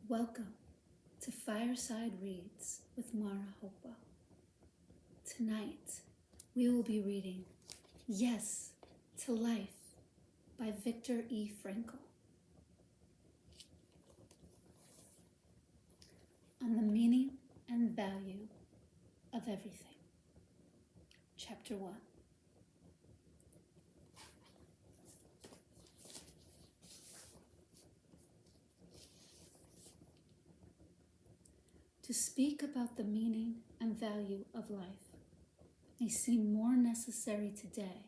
Welcome to Fireside Reads with Mara Hopewell. Tonight, we will be reading Yes2Life by Viktor E. Frankl. On the meaning and value of everything. Chapter 1. To speak about the meaning and value of life may seem more necessary today,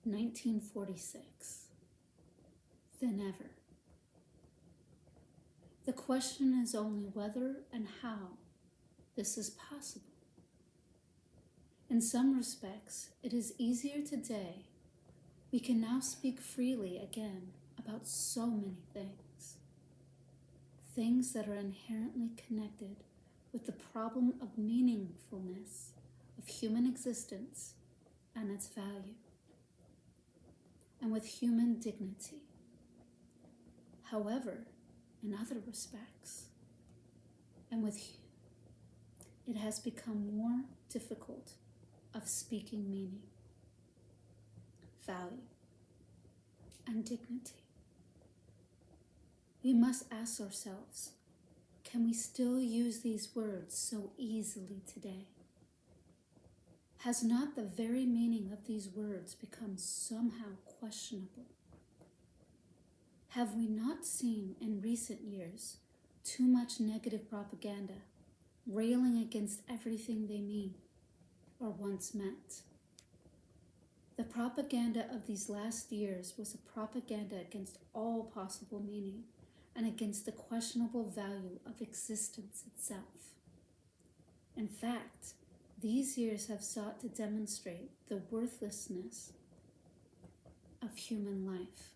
1946, than ever. The question is only whether and how this is possible. In some respects, it is easier today. We can now speak freely again about so many things. Things that are inherently connected with the problem of meaningfulness of human existence and its value, and with human dignity. However, in other respects, it has become more difficult of speaking meaning, value, and dignity. We must ask ourselves, can we still use these words so easily today? Has not the very meaning of these words become somehow questionable? Have we not seen in recent years too much negative propaganda railing against everything they mean or once meant? The propaganda of these last years was a propaganda against all possible meaning and against the questionable value of existence itself. In fact, these years have sought to demonstrate the worthlessness of human life.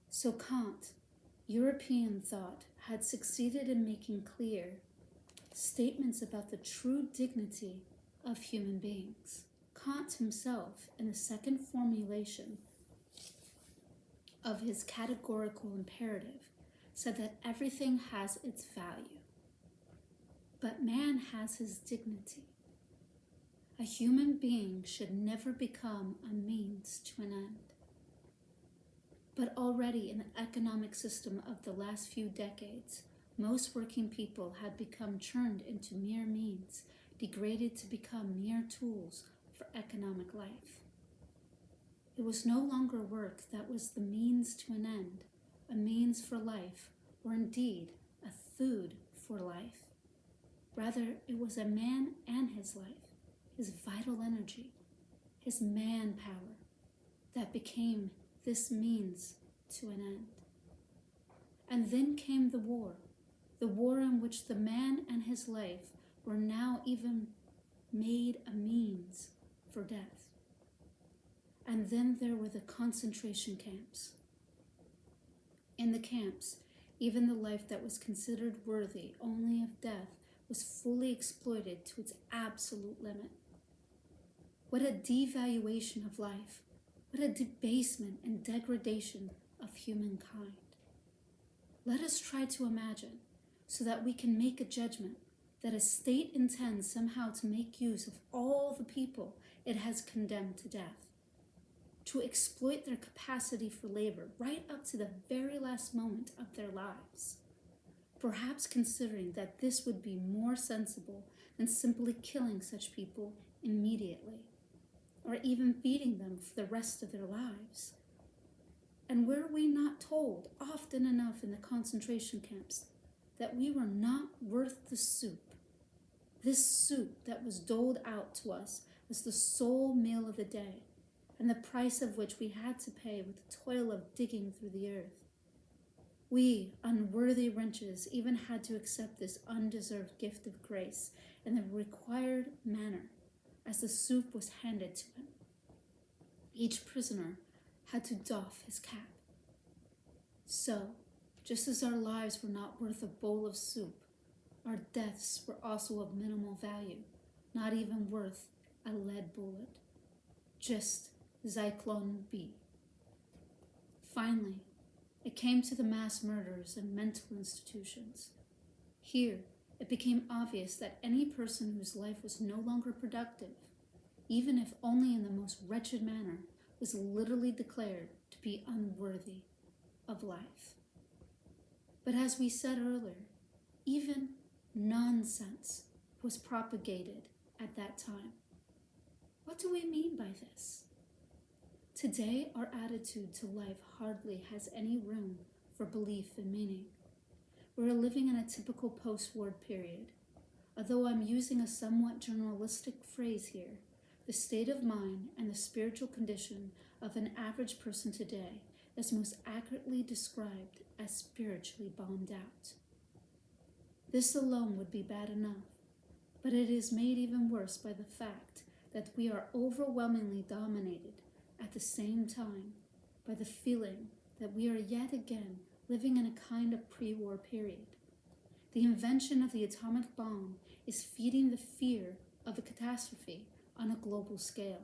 So Kant, European thought, had succeeded in making clear statements about the true dignity of human beings. Kant himself, in the second formulation of his categorical imperative, said that everything has its value, but man has his dignity. A human being should never become a means to an end. But already in the economic system of the last few decades, most working people had become churned into mere means, degraded to become mere tools for economic life. It was no longer work that was the means to an end, a means for life, or indeed a food for life. Rather, it was a man and his life, his vital energy, his manpower, that became this means to an end. And then came the war in which the man and his life were now even made a means for death. And then there were the concentration camps. In the camps, even the life that was considered worthy only of death was fully exploited to its absolute limit. What a devaluation of life! What a debasement and degradation of humankind! Let us try to imagine, so that we can make a judgment, that a state intends somehow to make use of all the people it has condemned to death, to exploit their capacity for labor right up to the very last moment of their lives, perhaps considering that this would be more sensible than simply killing such people immediately, or even feeding them for the rest of their lives. And were we not told often enough in the concentration camps that we were not worth the soup, this soup that was doled out to us as the sole meal of the day, and the price of which we had to pay with the toil of digging through the earth? We, unworthy wretches, even had to accept this undeserved gift of grace in the required manner as the soup was handed to him. Each prisoner had to doff his cap. So, just as our lives were not worth a bowl of soup, our deaths were also of minimal value, not even worth a lead bullet. Just Zyklon B. Finally, It came to the mass murders and mental institutions. Here, it became obvious that any person whose life was no longer productive, even if only in the most wretched manner, was literally declared to be unworthy of life. But as we said earlier, even nonsense was propagated at that time. What do we mean by this? Today, our attitude to life hardly has any room for belief and meaning. We're living in a typical post-war period. Although I'm using a somewhat journalistic phrase here, the state of mind and the spiritual condition of an average person today is most accurately described as spiritually bombed out. This alone would be bad enough, but it is made even worse by the fact that we are overwhelmingly dominated at the same time by the feeling that we are yet again living in a kind of pre-war period. The invention of the atomic bomb is feeding the fear of a catastrophe on a global scale.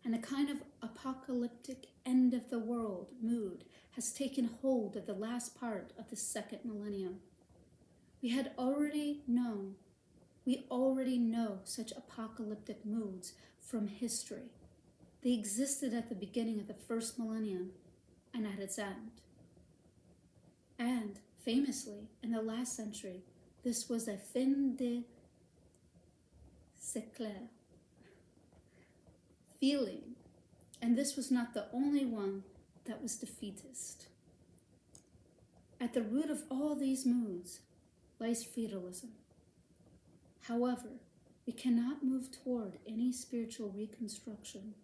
And a kind of apocalyptic end of the world mood has taken hold of the last part of the second millennium. We already know such apocalyptic moods from history. They existed at the beginning of the first millennium and at its end. And famously, in the last century, this was a fin de siècle feeling, and this was not the only one that was defeatist. At the root of all these moods lies fatalism. However, we cannot move toward any spiritual reconstruction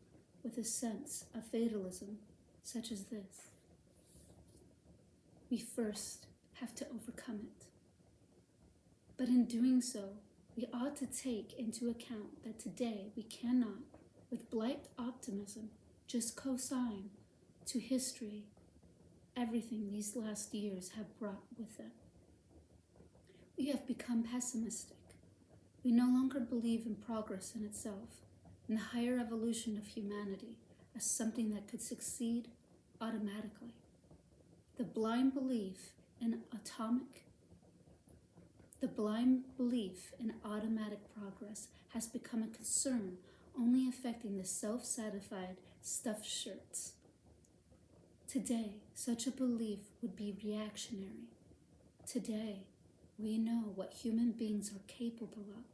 with a sense of fatalism such as this. We first have to overcome it. But in doing so, we ought to take into account that today we cannot, with blind optimism, just co-sign to history everything these last years have brought with them. We have become pessimistic. We no longer believe in progress in itself, in the higher evolution of humanity as something that could succeed automatically. The blind belief in automatic progress has become a concern only affecting the self-satisfied stuffed shirts. Today, such a belief would be reactionary. Today, we know what human beings are capable of.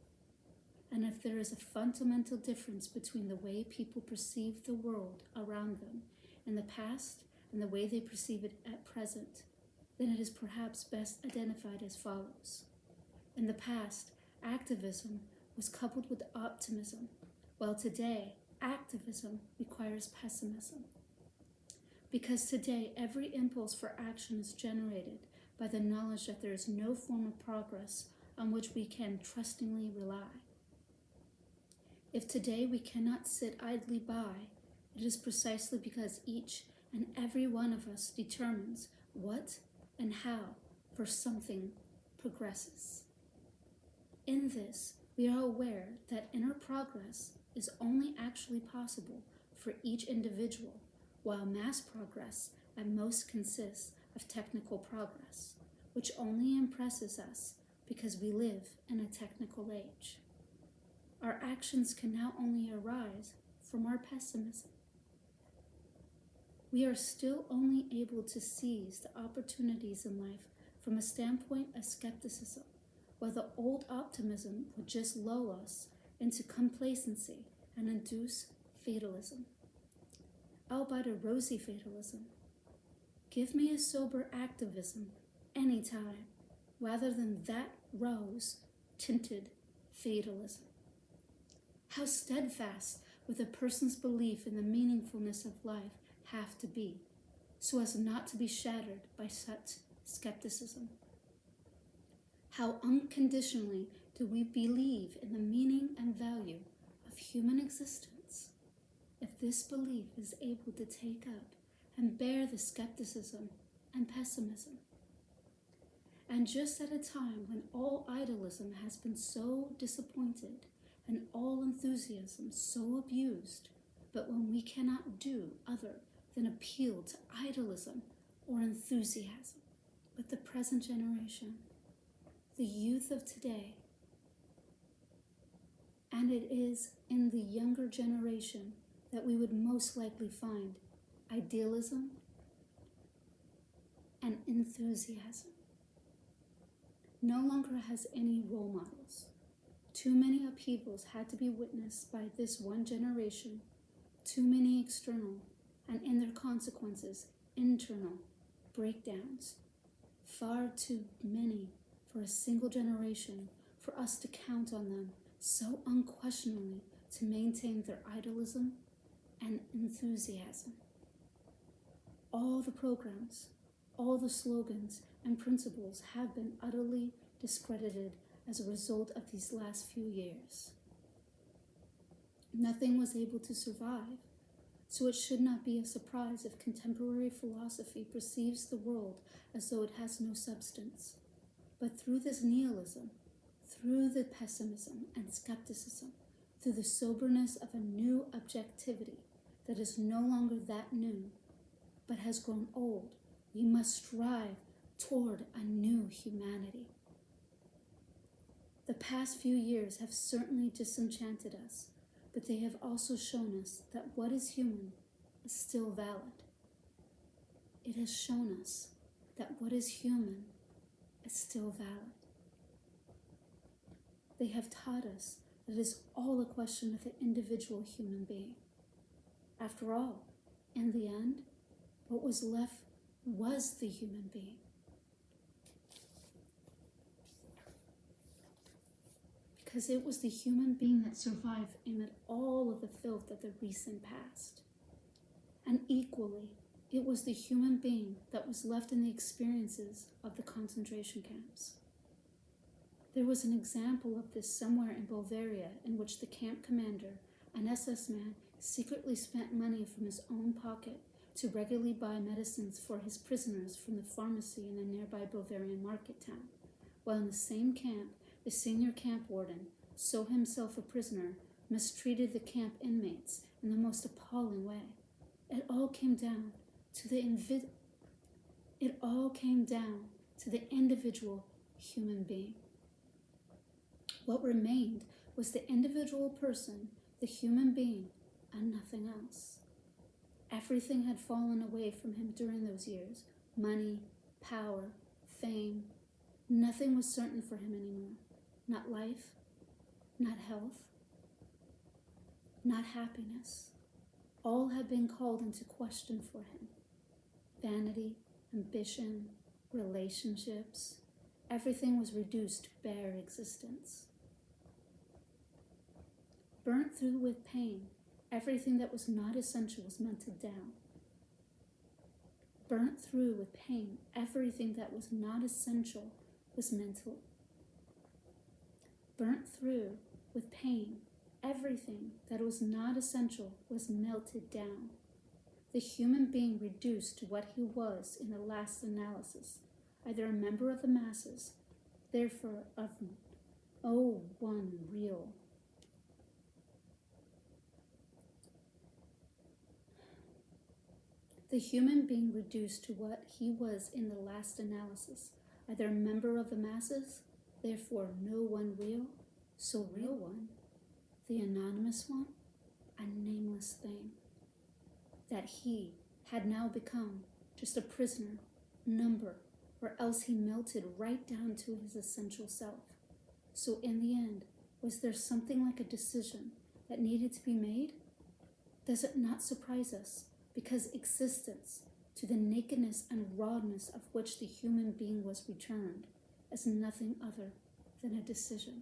And if there is a fundamental difference between the way people perceive the world around them in the past and the way they perceive it at present, then it is perhaps best identified as follows. In the past, activism was coupled with optimism, while today, activism requires pessimism. Because today, every impulse for action is generated by the knowledge that there is no form of progress on which we can trustingly rely. If today we cannot sit idly by, it is precisely because each and every one of us determines what and how for something progresses. In this, we are aware that inner progress is only actually possible for each individual, while mass progress at most consists of technical progress, which only impresses us because we live in a technical age. Our actions can now only arise from our pessimism. We are still only able to seize the opportunities in life from a standpoint of skepticism, while the old optimism would just lull us into complacency and induce fatalism, albeit a rosy fatalism. Give me a sober activism any time, rather than that rose-tinted fatalism. How steadfast would a person's belief in the meaningfulness of life have to be, so as not to be shattered by such skepticism? How unconditionally do we believe in the meaning and value of human existence? If this belief is able to take up and bear the skepticism and pessimism. And just at a time when all idealism has been so disappointed and all enthusiasm so abused, but when we cannot do other than appeal to idealism or enthusiasm, but the present generation, the youth of today. And it is in the younger generation that we would most likely find idealism and enthusiasm. No longer has any role models. Too many upheavals had to be witnessed by this one generation, too many external, and in their consequences, internal breakdowns. Far too many for a single generation for us to count on them so unquestionably to maintain their idealism and enthusiasm. All the programs, all the slogans and principles have been utterly discredited as a result of these last few years. Nothing was able to survive, so it should not be a surprise if contemporary philosophy perceives the world as though it has no substance. But through this nihilism, through the pessimism and skepticism, through the soberness of a new objectivity that is no longer that new, but has grown old, we must strive toward a new humanity. The past few years have certainly disenchanted us, but they have also shown us that what is human is still valid. It has shown us that what is human is still valid. They have taught us that it is all a question of the individual human being. After all, in the end, what was left was the human being. Because it was the human being that survived amid all of the filth of the recent past. And equally, it was the human being that was left in the experiences of the concentration camps. There was an example of this somewhere in Bavaria in which the camp commander, an SS man, secretly spent money from his own pocket to regularly buy medicines for his prisoners from the pharmacy in a nearby Bavarian market town, while in the same camp, the senior camp warden, so himself a prisoner, mistreated the camp inmates in the most appalling way. It all came down to the individual human being. What remained was the individual person, the human being, and nothing else. Everything had fallen away from him during those years. Money, power, fame. Nothing was certain for him anymore. Not life, not health, not happiness. All had been called into question for him. Vanity, ambition, relationships, everything was reduced to bare existence. Burnt through with pain, everything that was not essential was melted down. Burnt through with pain, everything that was not essential was mental. Burnt through with pain, everything that was not essential was melted down. The human being reduced to what he was in the last analysis, either a member of the masses, therefore of one real. The human being reduced to what he was in the last analysis, either a member of the masses, therefore no one real, so real one, the anonymous one, a nameless thing. That he had now become just a prisoner, number, or else he melted right down to his essential self. So in the end, was there something like a decision that needed to be made? Does it not surprise us? Because existence, to the nakedness and rawness of which the human being was returned, is nothing other than a decision.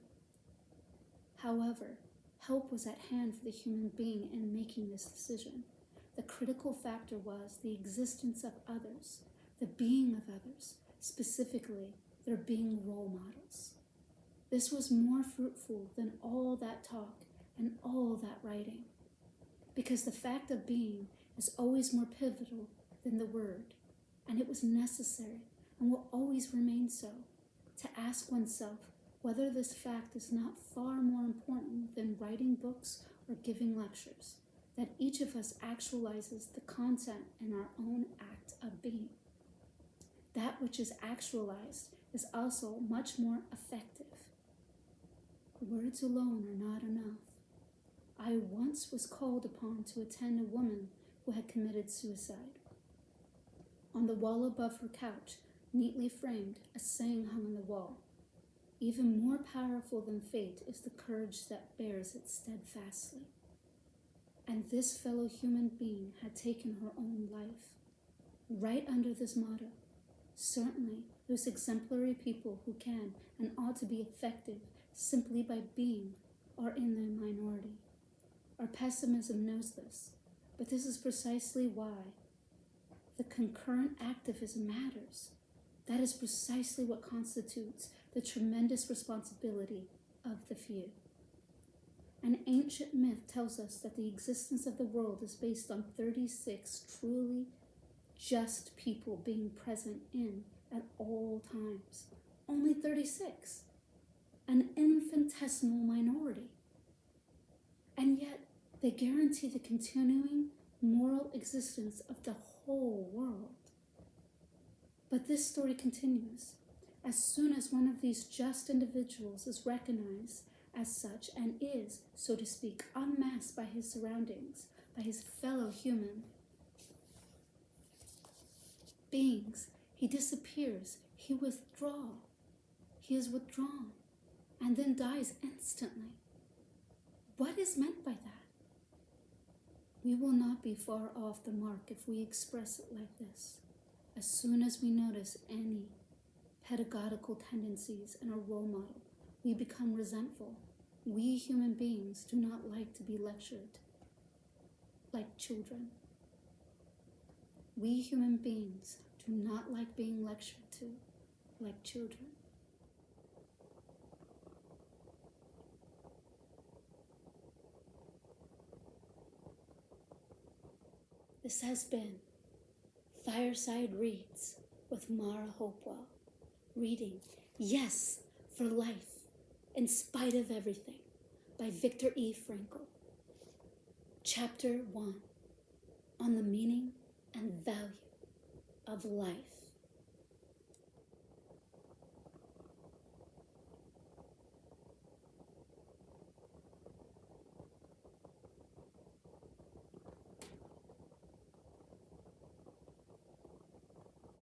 However, help was at hand for the human being in making this decision. The critical factor was the existence of others, the being of others, specifically their being role models. This was more fruitful than all that talk and all that writing, because the fact of being is always more pivotal than the word, and it was necessary and will always remain so, to ask oneself whether this fact is not far more important than writing books or giving lectures, that each of us actualizes the content in our own act of being. that which is actualized is also much more effective. Words alone are not enough. I once was called upon to attend a woman who had committed suicide. On the wall above her couch, neatly framed, a saying hung on the wall. Even more powerful than fate is the courage that bears it steadfastly. And this fellow human being had taken her own life. Right under this motto, certainly those exemplary people who can and ought to be effective simply by being are in the minority. Our pessimism knows this, but this is precisely why the concurrent activism matters. That is precisely what constitutes the tremendous responsibility of the few. An ancient myth tells us that the existence of the world is based on 36 truly just people being present in at all times. Only 36. An infinitesimal minority. And yet, they guarantee the continuing moral existence of the whole world. But this story continues. As soon as one of these just individuals is recognized as such and is, so to speak, unmasked by his surroundings, by his fellow human beings, he disappears, he is withdrawn, and then dies instantly. What is meant by that? We will not be far off the mark if we express it like this. As soon as we notice any pedagogical tendencies in a role model, we become resentful. We human beings do not like to be lectured like children. We human beings do not like being lectured to like children. This has been Fireside Reads with Mara Hopewell, reading Yes for Life, in Spite of Everything by Victor E. Frankl. Chapter 1, on the meaning and value of life.